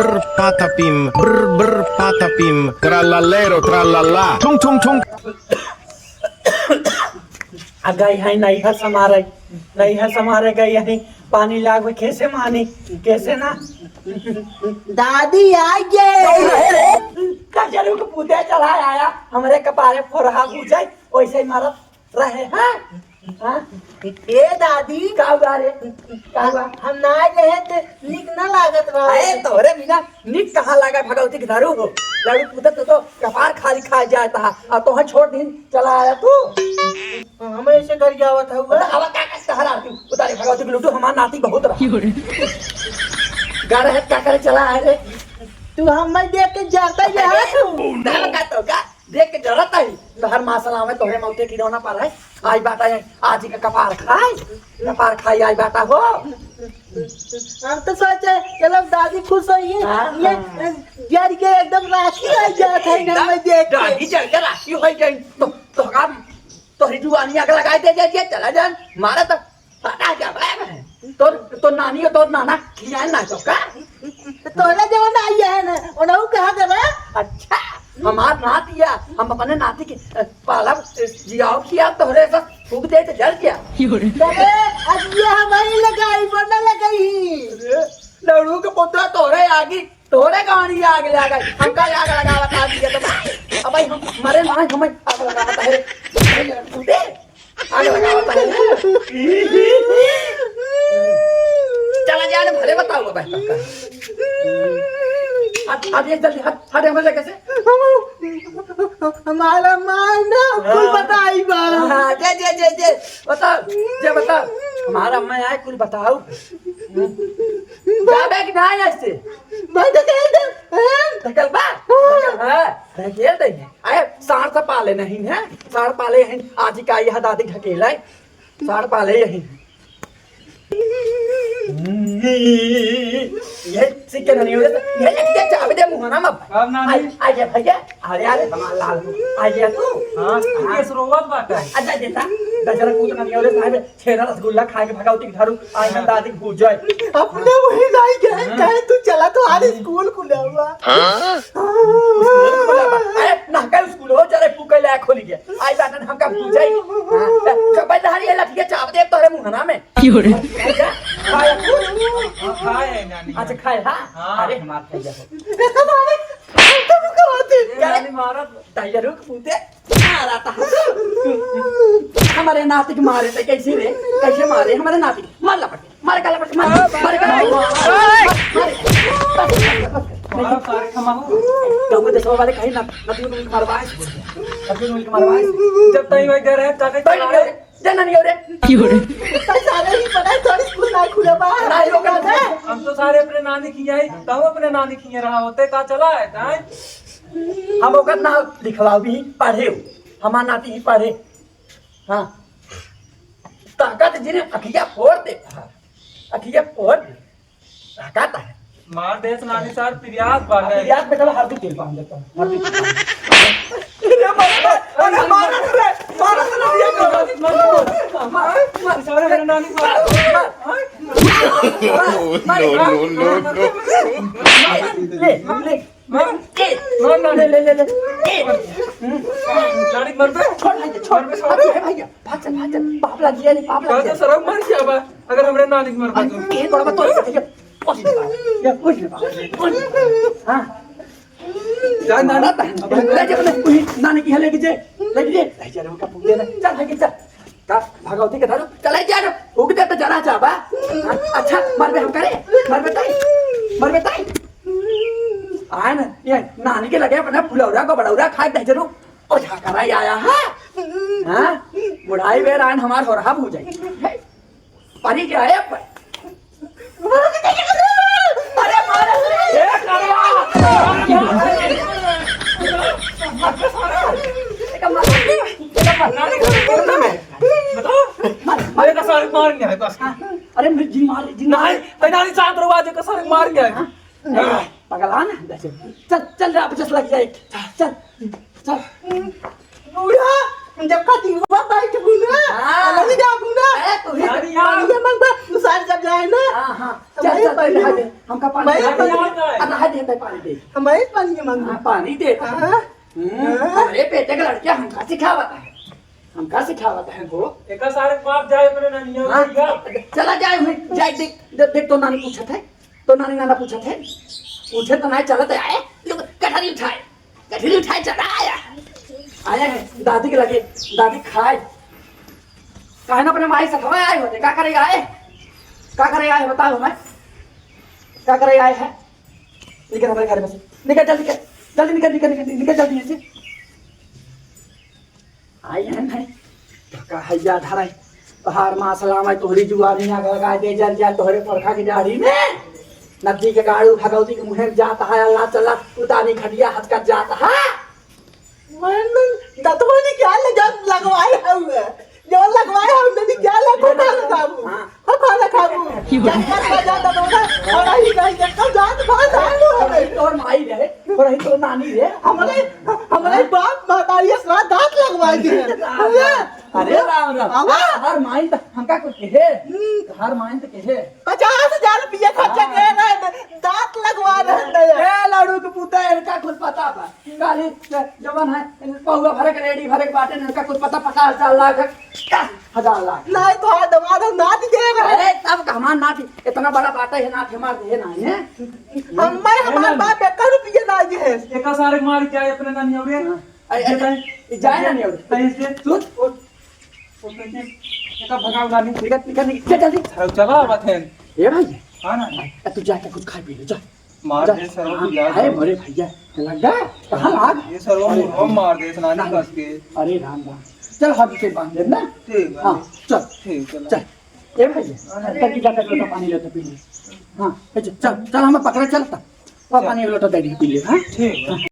brr patapim, brr brr patapim, trallallero trallalla, tung tung tung. गई है नहीं है समारे गई है पानी लाग में कैसे मानी कैसे ना दादी आ गए कचरू को पूते चला आया हमारे कपारे फोरहा पूछे वैसे ही मारत रहे हैं हाँ ए दादी का हुआ रे का हुआ हम ना गए थे निक न लागत रहा अरे तोरे बिना निक कहाँ लगा भगवती के दारू हो लाडू पूते तो कपार खाली खा जाता और तो छोड़ दिन चला आया तू हमें ऐसे कर गया हुआ था हुआ अब क्या कहता है उतारे भगवती के लूटू हमारा नाती बहुत रहा गा रहे क्या करे चला आए रे तू हमें देख के जाता है तो का देख के जरूरत है हर मासला में तोरे मौते की रोना पा रहा है आज बाटा है आज का कपार खाई आज बाटा हो हम तो सोचे चलो दादी खुश हुई है ये यार के एकदम राशि आ जाता है घर में देख के दादी चल के राशि हो गई तो काम तोरी जुआनी आग लगाए दे जे चला जान मारे तो पता क्या तो नानी और तो नाना खियाए ना तो का तोरा जवन आई है ना उन्हों कहा करा अच्छा हमार नातिया हम अपने नाती की पाला जियाओ किया तोरे से फूक दे तो जल गया अरे अब ये हमारी लगाई वरना लगाई लड़ू के पुत्र तोरे आगे तोरे गाड़ी आग लगा हमका आग लगा बता दिया तो अब भाई हम मरे ना हमें आग लगा बता है आग लगा बता है चला जाने भले बताओ भाई अब ये जल्दी हट हमें ले कैसे हमारा मां ना कुल बताई बा हां जे बता हमारा अम्मा आए कुल बताओ जाबे कि नहीं ऐसे मैं तो कह दे निकल बा हां ये दे आए साढ़ से पाले नहीं है साढ़ पाले हैं आज ही का यह दादी ढकेला साढ़ पाले यही ये सिक्के नहीं हो ये लेके चाबी दे मुंह ना मत आ जा भैया अरे अरे हमारा लाल आ जा तू हां ये शुरुआत बात है अच्छा देता दजरा कूद नहीं हो रे साहब छेना रसगुल्ला खा के भगावती के धारू आज हम दादी भूल जाए अपने वही नहीं गए कहे तू चला तो आज स्कूल खुला हुआ अरे ना का स्कूल हो जरे पुके ले खोली गया आज बात हम का भूल जाए सब धारी है लठिया चाप दे तोरे मुंह ना में खाए नानी अच्छा खाए हां अरे हमार खाई जा हमारे तुम कहते नानी मारा टाइगर को पूते मारा था हमारे नाती के मारे थे कैसे मारे हमारे नाती मार लपट मार का लपट मार सारे खमाओ तो वो देखो वाले कहीं ना नदी में मारवाए जब तई वही दे रहे जाके जाना नहीं हो रे सारे ही पता है थोड़ी स्कूल ना खुला बा नहीं होगा ना हम तो सारे अपने नानी की आई तब अपने नानी की रहा होते का चला है ताई हम ओकर ना लिखवाओ भी पढ़े हमार नाती ही पढ़े हां ताकत जिने अखिया फोड़ दे ताकत है मार देश नानी सार प्रयास बात है याद बेटा हर तेल बांध देता हूं अरे मार सारे मेरे नानी ले लाड़ी मर पे छोड़ भैया भाग चल पाप लग गया नहीं पाप लग गया सरम मर गया बा अगर हमरे नानी मर पा तो ये बड़ा तो हां जान नाना ले जा नानी की लेके जे ले उनका पूछ ना चल भाई चल का भगवती के धारो चले जा उग दे तो जरा चाबा अच्छा मर बे हम करे मर बे ताई आए ना ये नानी के लगे अपना फुलौरा को बड़ौरा खाए दे जरूर ओ झाकरा आया हां बुढ़ाई बेर आन हमार हो रहा भूल जाए पानी क्या है अरे मारे ए अरे का सारे मार गया है बस अरे जी मार जी नहीं तैनाली साथ दरवाजे का सारे मार गया है पगला ना चल चल अब जस लग जाए चल बूढ़ा जब खाती हुआ बैठ बुना हाँ। अलग जा बुना ए तू ही नानी पानी में मंगवा तू सारे जब जाए ना हां हां चल चल पहले नहा दे हमका पानी भाई, दे पानी नहा दे भाई पानी दे हमारे पानी में मंगवा हाँ, पानी दे हाँ अरे बेटे का लड़कियां हमका सिखावता है हमका सिखावता है वो एक सारे बाप जाए अपने नानी हाँ, और चला जाए हुई जाए देख तो नानी पूछा थे तो नानी नाना पूछा थे पूछे तो नहीं चलते आए लोग कटहरी उठाए चला आया है दादी के लगे दादी खाए काहे ना अपने माई से खवाए आए होते क्या करेगा आए बताओ मैं क्या करेगा आए है निकल हमारे घर में से निकल जल्दी निकल जल्दी से आई है नहीं तो का हैया धराई बाहर मां सलाम है तोहरी जुआनी ना लगा दे जल जा तोहरे परखा की दाढ़ी में नदी के गाड़ू भगवती के मुंह में जाता है अल्लाह चला उतानी खटिया हाथ का जाता है मैंने दतवा ने क्या लगवाए हुए जो लगवाए हम ने क्या लगाबू हम खाना खाबू जंगल में जा दतवा और ही कहीं जंगल जात बात आलू तोर माई रहे और ही तो नानी रे हमारे बाप मातारी साथ दांत लगवाए दिए अरे राम राम हर माई तो हमका कुछ कहे हर माई तो कहे 50,000 रुपया खर्चा कर रहे हैं दांत लगवा रहे हैं ए लाड़ू के पुता इनका कुछ पता बा गाली जवन है पहुआ भरे के रेडी भरे के बाटे इनका कुछ पता 50,000 लाख 10,000 लाख नहीं तो हाथ दबा दो नाच दे रहे अरे तब हमार नाटी इतना बड़ा बाटा है नाटी हमार दे ना है हमारे बाप 1 रुपया ना है एक सारे मार जाए अपने नानी और जाए ना नहीं और सही से सुन एक भगाव नानी निकल जल्दी चला बथेन ए भाई हां ना तू जाके कुछ खा पी ले जा मार दे सरो की याद अरे बड़े भैया लगा कहां लाग ये सरो हम मार दे नानी कस के अरे राम राम चल हाथ से बांध दे ना ठीक हां चल ठीक चल चल ए भैया टंकी जाकर लोटा पानी लेते पी ले हां चल हम पकड़ चलता पानी लोटा दे पी ले हां ठीक